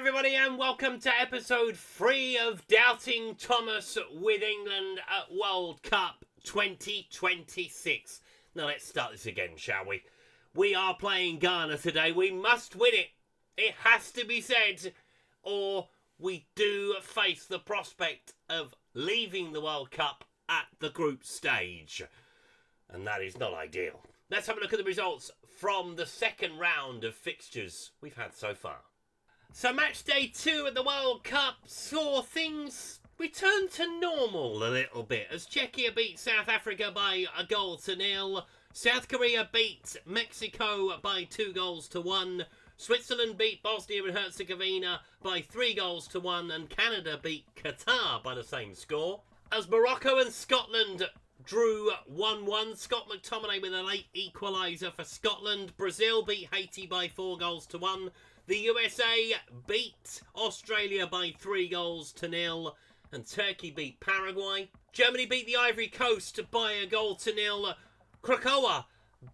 everybody, and welcome to episode 3 of Doubting Thomas with England at World Cup 2026. Now let's start this again, shall we? We are playing Ghana today. We must win it. It has to be said, or we do face the prospect of leaving the World Cup at the group stage. And that is not ideal. Let's have a look at the results from the second round of fixtures we've had so far. So match day 2 at the World Cup saw things return to normal a little bit as Czechia beat South Africa by 1-0. South Korea beat Mexico by 2-1. Switzerland beat Bosnia and Herzegovina by 3-1, and Canada beat Qatar by the same score. As Morocco and Scotland drew 1-1, Scott McTominay with a late equaliser for Scotland. Brazil beat Haiti by 4-1. The USA beat Australia by 3-0, and Turkey beat Paraguay. Germany beat the Ivory Coast by 1-0. Krakow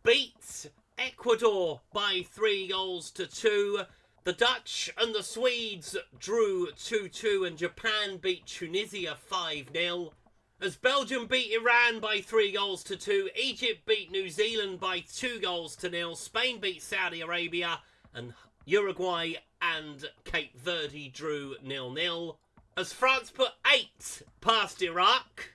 beat Ecuador by 3-2. The Dutch and the Swedes drew 2-2, and Japan beat Tunisia 5-0. As Belgium beat Iran by 3-2, Egypt beat New Zealand by 2-0, Spain beat Saudi Arabia, and Uruguay and Cape Verde drew 0-0. As France put 8 past Iraq,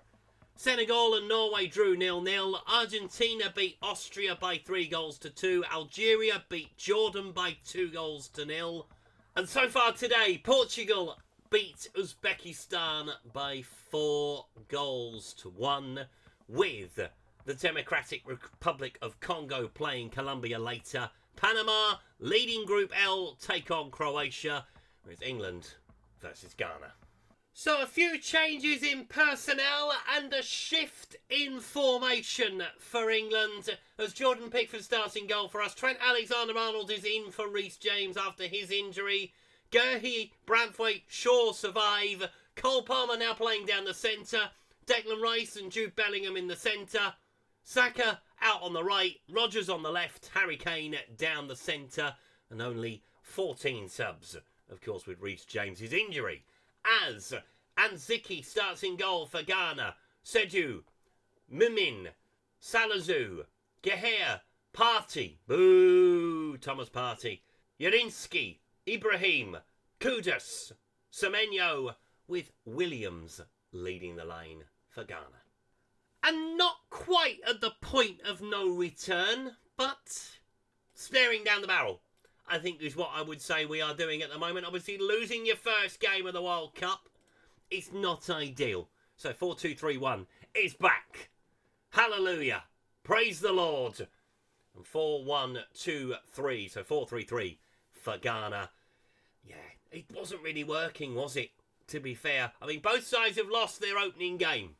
Senegal and Norway drew 0-0. Argentina beat Austria by 3-2. Algeria beat Jordan by 2-0. And so far today, Portugal beat Uzbekistan by 4-1, with the Democratic Republic of Congo playing Colombia later. Panama leading Group L take on Croatia, with England versus Ghana. So a few changes in personnel and a shift in formation for England as Jordan Pickford starts in goal for us. Trent Alexander-Arnold is in for Reece James after his injury. Guehi, Branthwaite, Shaw survive. Cole Palmer now playing down the centre. Declan Rice and Jude Bellingham in the centre. Saka out on the right, Rodgers on the left, Harry Kane down the centre, and only 14 subs, of course, with Reece James's injury. As Anziki starts in goal for Ghana, Sedu, Mumin, Salazu, Geher, Partey, boo, Thomas Partey, Yerinsky, Ibrahim, Kudus, Semenyo, with Williams leading the lane for Ghana. And not quite at the point of no return, but staring down the barrel, I think is what I would say we are doing at the moment. Obviously, losing your first game of the World Cup is not ideal. So 4-2-3-1 is back. Hallelujah. Praise the Lord. And 4-1-2-3, so 4-3-3 for Ghana. Yeah, it wasn't really working, was it? To be fair. I mean, both sides have lost their opening game.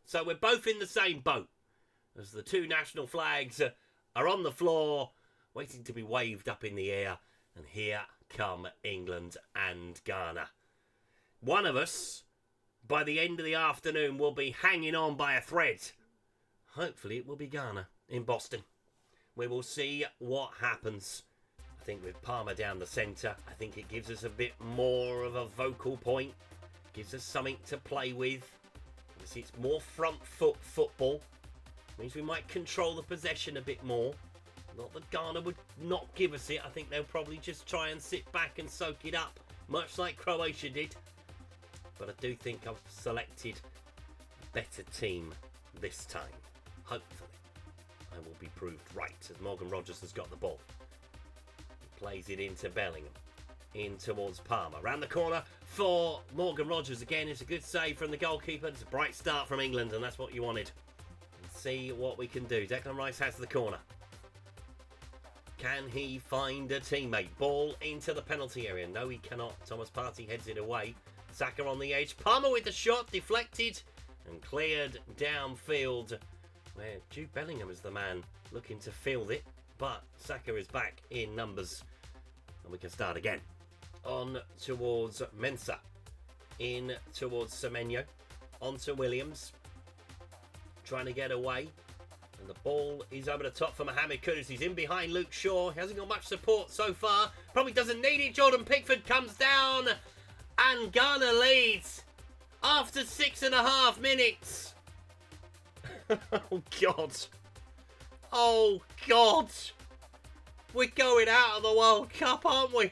So we're both in the same boat as the two national flags are on the floor, waiting to be waved up in the air. And here come England and Ghana. One of us, by the end of the afternoon, will be hanging on by a thread. Hopefully it will be Ghana in Boston. We will see what happens. I think with Palmer down the centre, I think it gives us a bit more of a vocal point. Gives us something to play with. It's more front foot football. Means we might control the possession a bit more. Not that Ghana would not give us it. I think they'll probably just try and sit back and soak it up, much like Croatia did. But I do think I've selected a better team this time. Hopefully, I will be proved right as Morgan Rodgers has got the ball. He plays it into Bellingham. In towards Palmer. Round the corner for Morgan Rodgers again. It's a good save from the goalkeeper. It's a bright start from England, and that's what you wanted. Let's see what we can do. Declan Rice has the corner. Can he find a teammate? Ball into the penalty area. No, he cannot. Thomas Partey heads it away. Saka on the edge. Palmer with the shot. Deflected and cleared downfield, where Jude Bellingham is the man looking to field it. But Saka is back in numbers, and we can start again. On towards Mensah. In towards Semenyo. On to Williams. Trying to get away. And the ball is over the top for Mohamed Kudus. He's in behind Luke Shaw. He hasn't got much support so far. Probably doesn't need it. Jordan Pickford comes down. And Ghana leads after 6.5 minutes. Oh, God. Oh, God. We're going out of the World Cup, aren't we?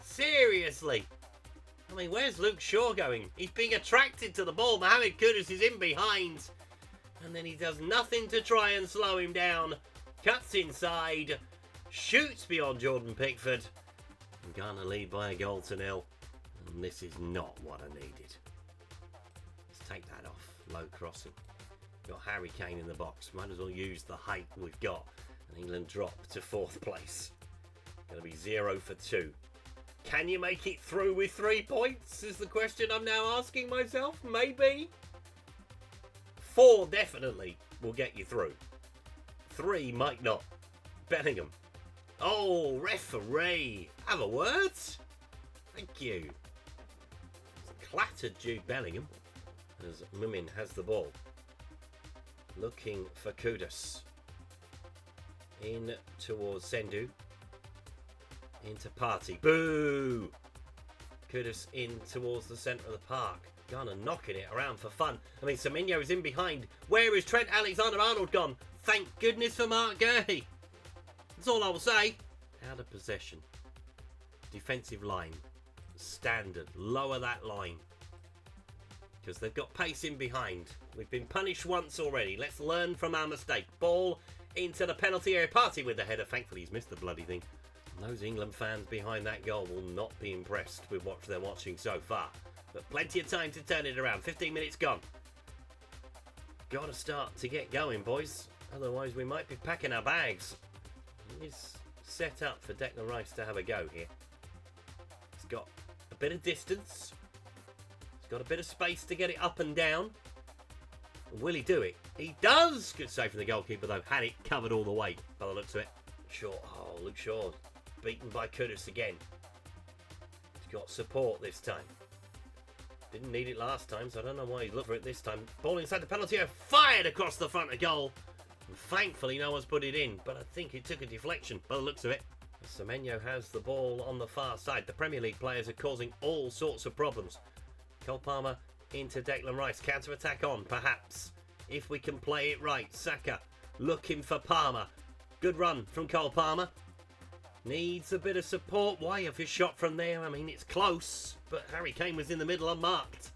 Seriously. I mean, where's Luke Shaw going? He's being attracted to the ball. Mohamed Kudus is in behind. And then he does nothing to try and slow him down. Cuts inside. Shoots beyond Jordan Pickford. And Ghana lead by 1-0. And this is not what I needed. Let's take that off. Low crossing. Got Harry Kane in the box. Might as well use the height we've got. And England drop to 4th place. Going to be 0 for 2. Can you make it through with 3 points? Is the question I'm now asking myself. Maybe. 4 definitely will get you through. 3 might not. Bellingham. Oh, referee. Have a word. Thank you. Clattered Jude Bellingham as Mumin has the ball. Looking for Kudus. In towards Sendu. Into Partey. Boo! Kudus in towards the centre of the park. Ghana knocking it around for fun. I mean, Semenyo is in behind. Where is Trent Alexander-Arnold gone? Thank goodness for Mark Gurley. That's all I will say. Out of possession. Defensive line. Standard. Lower that line. Because they've got pace in behind. We've been punished once already. Let's learn from our mistake. Ball into the penalty area. Partey with the header. Thankfully, he's missed the bloody thing. And those England fans behind that goal will not be impressed with what they're watching so far. But plenty of time to turn it around. 15 minutes gone. Got to start to get going, boys. Otherwise, we might be packing our bags. It's set up for Declan Rice to have a go here. He's got a bit of distance. He's got a bit of space to get it up and down. Will he do it? He does! Good save from the goalkeeper, though. Had it covered all the way, by the looks of it. Shaw. Oh, Luke Shaw. Beaten by Kudus again. He's got support this time. Didn't need it last time, so I don't know why he's looked for it this time. Ball inside the penalty area, fired across the front of goal. And thankfully, no one's put it in, but I think it took a deflection by the looks of it. Semenyo has the ball on the far side. The Premier League players are causing all sorts of problems. Cole Palmer into Declan Rice. Counter-attack on, perhaps. If we can play it right. Saka looking for Palmer. Good run from Cole Palmer. Needs a bit of support. Why have you shot from there? I mean, it's close, but Harry Kane was in the middle unmarked.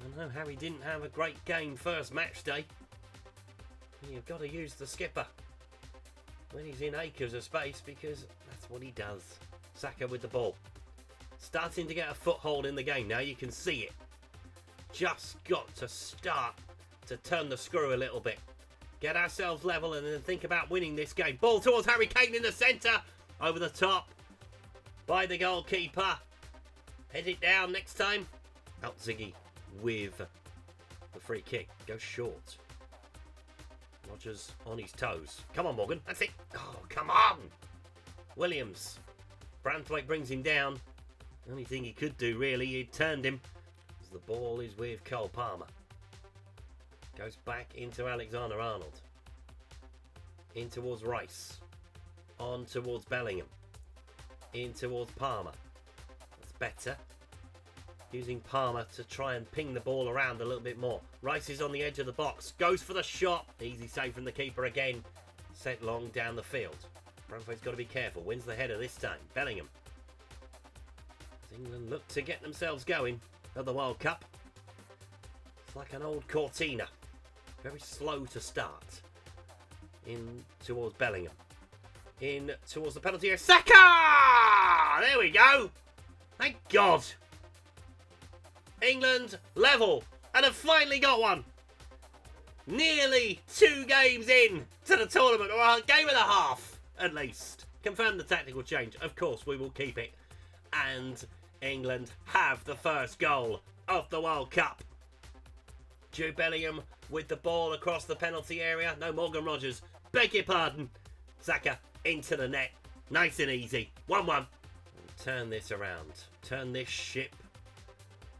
I know Harry didn't have a great game first match day. You've got to use the skipper when he's in acres of space because that's what he does. Saka with the ball. Starting to get a foothold in the game now. You can see it. Just got to start to turn the screw a little bit. Get ourselves level and then think about winning this game. Ball towards Harry Kane in the centre. Over the top by the goalkeeper. Head it down next time. Out Ziggy with the free kick. Goes short. Rodgers on his toes. Come on, Morgan. That's it. Oh, come on. Williams. Branthwaite brings him down. The only thing he could do, really, he turned him. As the ball is with Cole Palmer. Goes back into Alexander-Arnold. In towards Rice. On towards Bellingham. In towards Palmer. That's better. Using Palmer to try and ping the ball around a little bit more. Rice is on the edge of the box. Goes for the shot. Easy save from the keeper again. Sent long down the field. Branthwaite's got to be careful. Wins the header this time. Bellingham. As England look to get themselves going at the World Cup. It's like an old Cortina. Very slow to start. In towards Bellingham. In towards the penalty area. Saka! There we go. Thank God. England level. And have finally got one. Nearly 2 games in to the tournament. Or a game and a half, at least. Confirm the tactical change. Of course, we will keep it. And England have the first goal of the World Cup. Jude Bellingham with the ball across the penalty area. No, Morgan Rodgers. Beg your pardon. Saka into the net. Nice and easy. 1-1. And turn this around. Turn this ship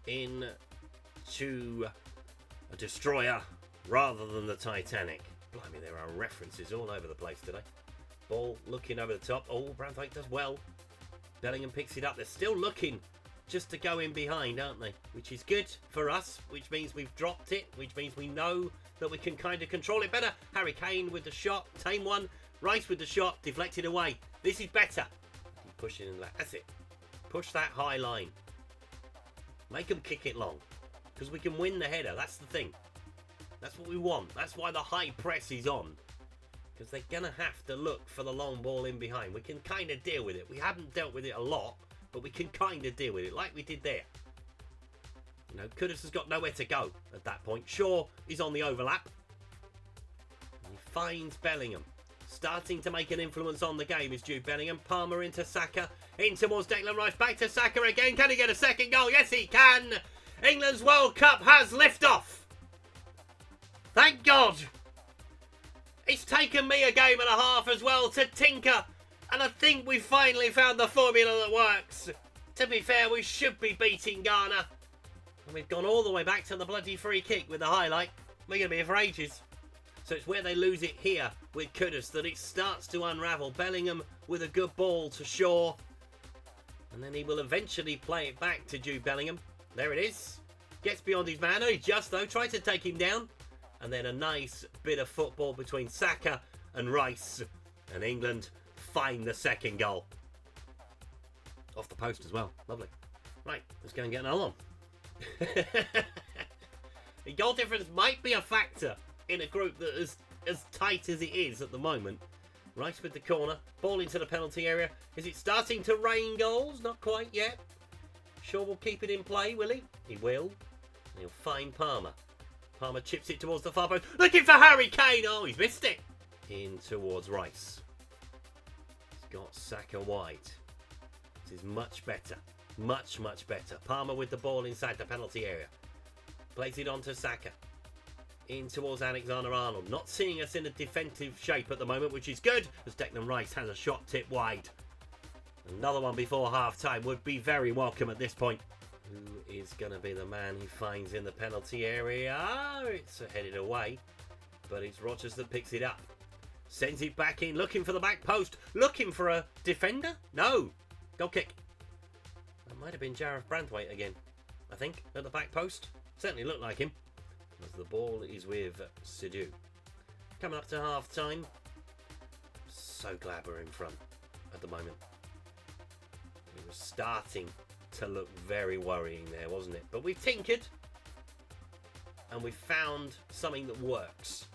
into a destroyer rather than the Titanic. Blimey, there are references all over the place today. Ball looking over the top. Oh, Branthwaite does well. Bellingham picks it up. They're still looking just to go in behind, aren't they? Which is good for us, which means we've dropped it, which means we know that we can kind of control it better. Harry Kane with the shot, tame one. Rice with the shot, deflected away. This is better. Keep pushing in that. That's it. Push that high line. Make them kick it long, because we can win the header. That's the thing. That's what we want. That's why the high press is on, because they're going to have to look for the long ball in behind. We can kind of deal with it. We haven't dealt with it a lot, but we can kind of deal with it like we did there. You know, Kudus has got nowhere to go at that point. Shaw is on the overlap. And he finds Bellingham. Starting to make an influence on the game is Jude Bellingham. Palmer into Saka. In towards Declan Rice. Back to Saka again. Can he get a second goal? Yes, he can. England's World Cup has liftoff. Thank God. It's taken me a game and a half as well to tinker. And I think we've finally found the formula that works. To be fair, we should be beating Ghana. And we've gone all the way back to the bloody free kick with the highlight. We're going to be here for ages. So it's where they lose it here with Kudus that it starts to unravel. Bellingham with a good ball to Shaw. And then he will eventually play it back to Jude Bellingham. There it is. Gets beyond his man. Only just though. Tried to take him down. And then a nice bit of football between Saka and Rice. And England find the second goal. Off the post as well. Lovely. Right, let's go and get another one. The goal difference might be a factor in a group that is as tight as it is at the moment. Rice with the corner. Ball into the penalty area. Is it starting to rain goals? Not quite yet. Shaw will keep it in play, will he? He will. And he'll find Palmer. Palmer chips it towards the far post. Looking for Harry Kane. Oh, he's missed it. In towards Rice. He's got Saka wide. This is much better. Much, much better. Palmer with the ball inside the penalty area. Plays it on to Saka. In towards Alexander-Arnold. Not seeing us in a defensive shape at the moment, which is good, as Declan Rice has a shot tip wide. Another one before half-time would be very welcome at this point. Who is going to be the man he finds in the penalty area? It's headed away, but it's Rodgers that picks it up. Sends it back in, looking for the back post. Looking for a defender? No. Goal kick. That might have been Jareth Branthwaite again, I think, at the back post. Certainly looked like him. As the ball is with Sidhu. Coming up to half time. So glad we're in front at the moment. It was starting to look very worrying there, wasn't it? But we've tinkered. And we've found something that works.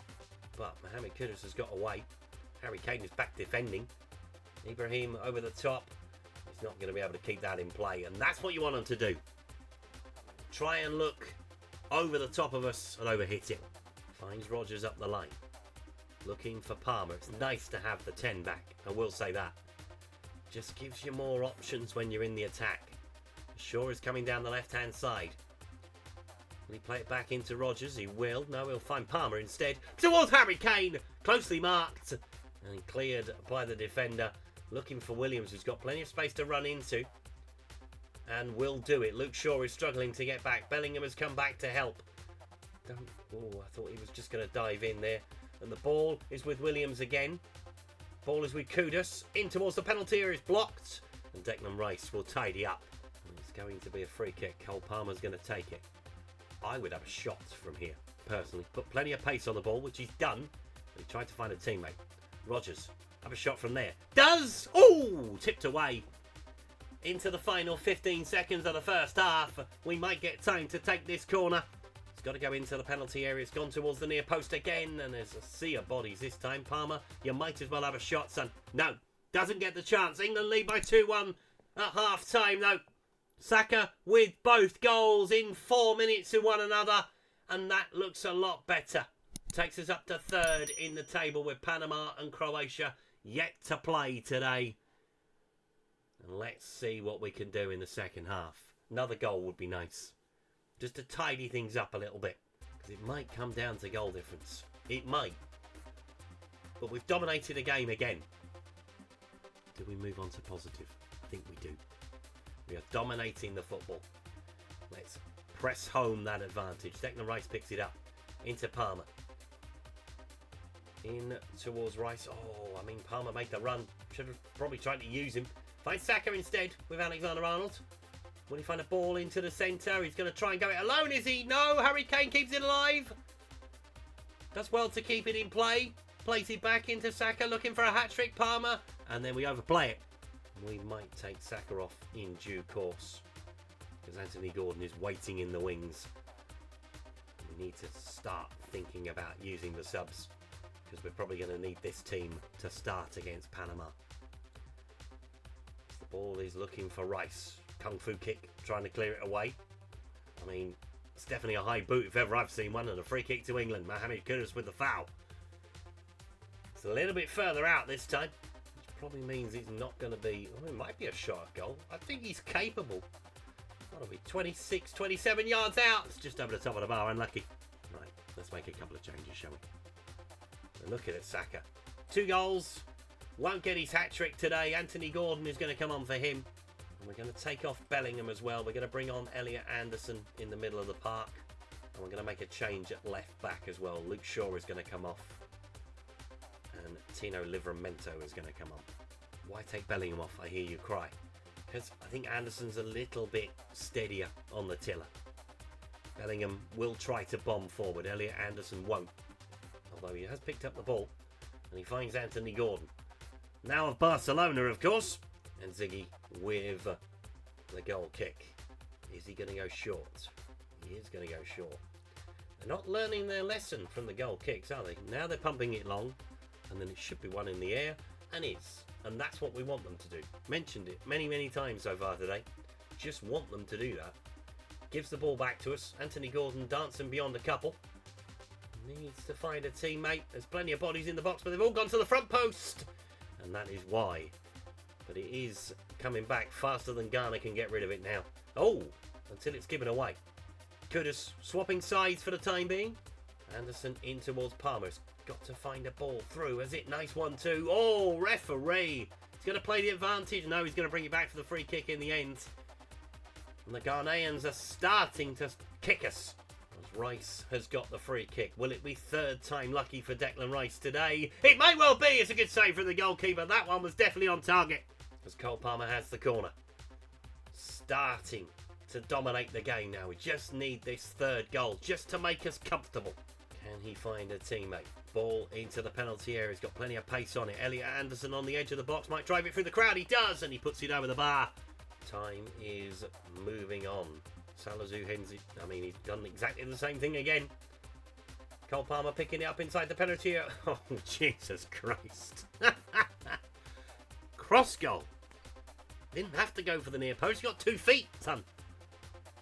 But Mohamed Kudus has got away. Harry Kane is back defending. Ibrahim over the top. He's not going to be able to keep that in play. And that's what you want him to do. Try and look over the top of us and overhit it. Finds Rodgers up the line. Looking for Palmer. It's nice to have the 10 back. I will say that. Just gives you more options when you're in the attack. Shaw is coming down the left-hand side. Will he play it back into Rodgers? He will. No, he'll find Palmer instead. Towards Harry Kane. Closely marked. And cleared by the defender. Looking for Williams, who's got plenty of space to run into. And will do it. Luke Shaw is struggling to get back. Bellingham has come back to help. I thought he was just going to dive in there. And the ball is with Williams again. Ball is with Kudus. In towards the penalty area is blocked. And Declan Rice will tidy up. And it's going to be a free kick. Cole Palmer's going to take it. I would have a shot from here, personally. Put plenty of pace on the ball, which he's done. He tried to find a teammate. Rodgers, have a shot from there. Does! Oh! Tipped away. Into the final 15 seconds of the first half. We might get time to take this corner. It's got to go into the penalty area. It's gone towards the near post again. And there's a sea of bodies this time. Palmer, you might as well have a shot, son. No, doesn't get the chance. England lead by 2-1 at half time, though. Saka with both goals in 4 minutes to one another. And that looks a lot better. Takes us up to third in the table with Panama and Croatia yet to play today. And let's see what we can do in the second half. Another goal would be nice. Just to tidy things up a little bit. Because it might come down to goal difference. It might. But we've dominated the game again. Do we move on to positive? I think we do. We are dominating the football. Let's press home that advantage. Declan Rice picks it up. Into Palmer. In towards Rice. Oh, I mean, Palmer made the run. Should have probably tried to use him. Finds Saka instead with Alexander-Arnold. Will he find a ball into the centre? He's going to try and go it alone, is he? No, Harry Kane keeps it alive. Does well to keep it in play. Plays it back into Saka, looking for a hat-trick, Palmer. And then we overplay it. We might take Saka off in due course, because Anthony Gordon is waiting in the wings. We need to start thinking about using the subs, because we're probably going to need this team to start against Panama. The ball is looking for Rice. Kung Fu kick, trying to clear it away. I mean, it's definitely a high boot if ever I've seen one, and a free kick to England. Mohamed Kudus with the foul. It's a little bit further out this time, which probably means it's not going to be... Oh, it might be a shot goal. I think he's capable. That'll be 26, 27 yards out. It's just over the top of the bar, unlucky. Right, let's make a couple of changes, shall we? So look at it, Saka. 2 goals. Won't get his hat-trick today. Anthony Gordon is going to come on for him. And we're going to take off Bellingham as well. We're going to bring on Elliot Anderson in the middle of the park. And we're going to make a change at left back as well. Luke Shaw is going to come off. And Tino Livramento is going to come on. Why take Bellingham off, I hear you cry? Because I think Anderson's a little bit steadier on the tiller. Bellingham will try to bomb forward. Elliot Anderson won't. Although he has picked up the ball. And he finds Anthony Gordon. Now of Barcelona, of course. And Ziggy with the goal kick. Is he going to go short? He is going to go short. They're not learning their lesson from the goal kicks, are they? Now they're pumping it long. And then it should be one in the air. And is. And that's what we want them to do. Mentioned it many, many times so far today. Just want them to do that. Gives the ball back to us. Anthony Gordon dancing beyond a couple. Needs to find a teammate. There's plenty of bodies in the box, but they've all gone to the front post. And that is why. But it is coming back faster than Ghana can get rid of it now. Oh, until it's given away. Kudus swapping sides for the time being. Anderson in towards Palmer's. Got to find a ball through. Is it? Nice 1-2. Oh, referee. He's going to play the advantage. No, he's going to bring it back for the free kick in the end. And the Ghanaians are starting to kick us. As Rice has got the free kick. Will it be third time lucky for Declan Rice today? It may well be. It's a good save from the goalkeeper. That one was definitely on target. As Cole Palmer has the corner. Starting to dominate the game now. We just need this third goal just to make us comfortable. Can he find a teammate? Ball into the penalty area. He's got plenty of pace on it. Elliot Anderson on the edge of the box. Might drive it through the crowd. He does. And he puts it over the bar. Time is moving on. Salazu Henzi. I mean, he's done exactly the same thing again. Cole Palmer picking it up inside the penalty area. Oh, Jesus Christ. Cross goal. Didn't have to go for the near post. He got 2 feet, son.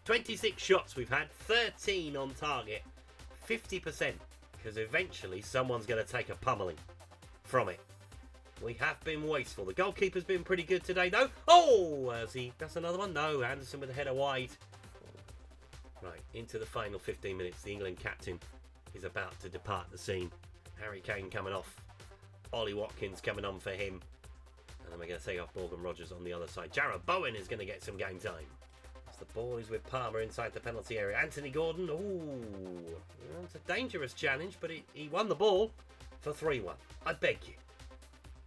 26 shots we've had. 13 on target. 50%. Because eventually someone's going to take a pummeling from it. We have been wasteful. The goalkeeper's been pretty good today, though. Oh, as he does another one. No, Anderson with the header wide. Right, into the final 15 minutes. The England captain is about to depart the scene. Harry Kane coming off. Ollie Watkins coming on for him. And then we're going to take off Morgan Rogers on the other side. Jarrod Bowen is going to get some game time. The ball is with Palmer inside the penalty area. Anthony Gordon. Ooh, it's a dangerous challenge, but he won the ball for 3-1. I beg you.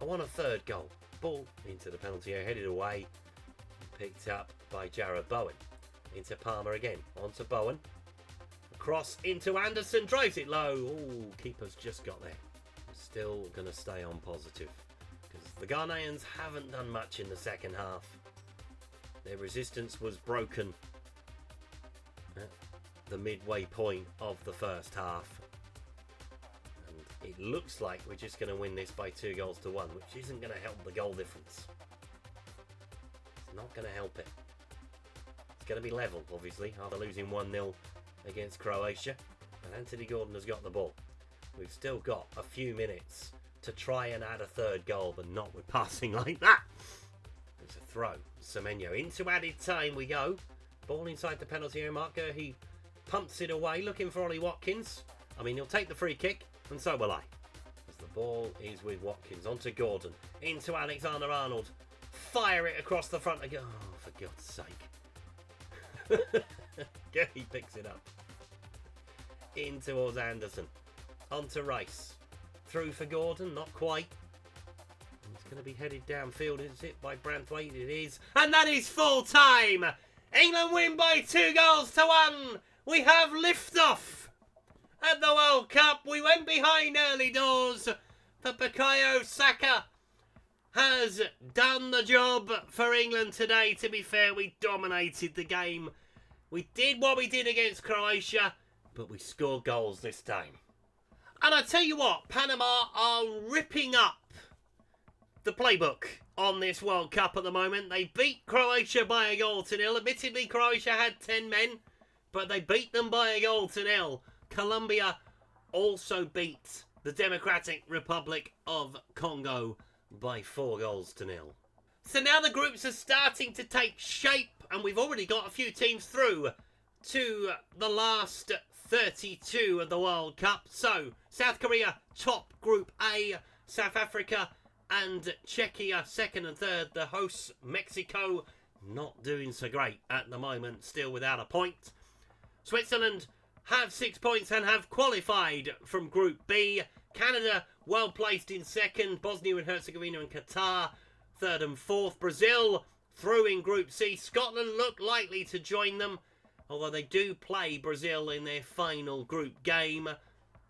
I want a third goal. Ball into the penalty area, headed away. Picked up by Jarrod Bowen. Into Palmer again. On to Bowen. Across into Anderson. Drives it low. Ooh, keeper's just got there. Still going to stay on positive. Because the Ghanaians haven't done much in the second half. Their resistance was broken at the midway point of the first half. And it looks like we're just going to win this by 2-1, which isn't going to help the goal difference. It's not going to help it. It's going to be level, obviously, after losing 1-0 against Croatia. And Anthony Gordon has got the ball. We've still got a few minutes to try and add a third goal, but not with passing like that. It's a throw. Semenyo into added time we go. Ball inside the penalty area marker. He pumps it away, looking for Ollie Watkins. I mean, he'll take the free kick, and so will I. As the ball is with Watkins. On to Gordon. Into Alexander-Arnold. Fire it across the front again. Oh, for God's sake. He picks it up. In towards Anderson. On to Rice. through for Gordon, not quite. It's going to be headed downfield, is it, by Branthwaite? It is. And that is full time! England win by 2-1. We have liftoff at the World Cup. We went behind early doors, but Bukayo Saka has done the job for England today. To be fair, we dominated the game. We did what we did against Croatia, but we scored goals this time. And I tell you what, Panama are ripping up the playbook on this World Cup at the moment. They beat Croatia by 1-0. Admittedly, Croatia had 10 men, but they beat them by 1-0. Colombia also beat the Democratic Republic of Congo by 4-0. So now the groups are starting to take shape, and we've already got a few teams through to the last 32 of the World Cup. So South Korea top Group A, South Africa and Czechia second and third. The hosts Mexico not doing so great at the moment, still without a point. Switzerland have 6 points and have qualified from Group B. Canada well placed in second. Bosnia and Herzegovina and Qatar third and fourth. Brazil through in Group C. Scotland look likely to join them, although they do play Brazil in their final group game.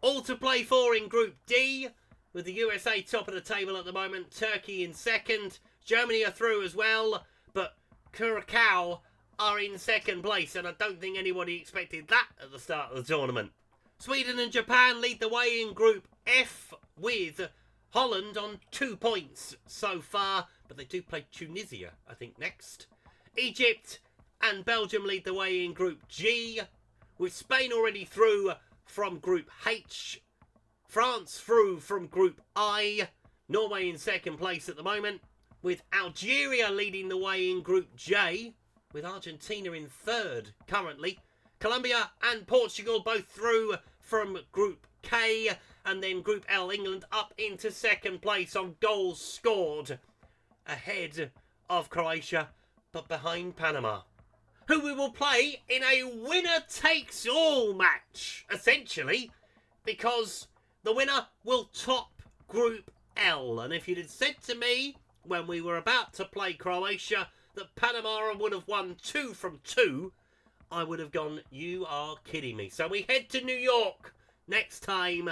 All to play for in Group D, with the USA top of the table at the moment, Turkey in second. Germany are through as well, but Curacao are in second place, and I don't think anybody expected that at the start of the tournament. Sweden and Japan lead the way in Group F, with Holland on 2 points so far, but they do play Tunisia, I think, next. Egypt and Belgium lead the way in Group G, with Spain already through from Group H. France through from Group I. Norway in second place at the moment, with Algeria leading the way in Group J, with Argentina in third currently. Colombia and Portugal both through from Group K, and then Group L, England up into second place on goals scored, ahead of Croatia, but behind Panama, who we will play in a winner-takes-all match, essentially, because the winner will top Group L. And if you'd have said to me when we were about to play Croatia that Panama would have won 2 from 2, I would have gone, you are kidding me. So we head to New York next time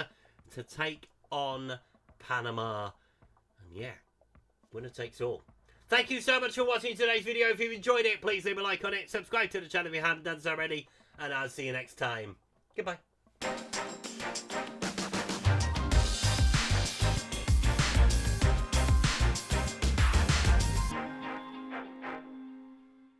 to take on Panama. And yeah, winner takes all. Thank you so much for watching today's video. If you've enjoyed it, please leave a like on it. Subscribe to the channel if you haven't done so already. And I'll see you next time. Goodbye.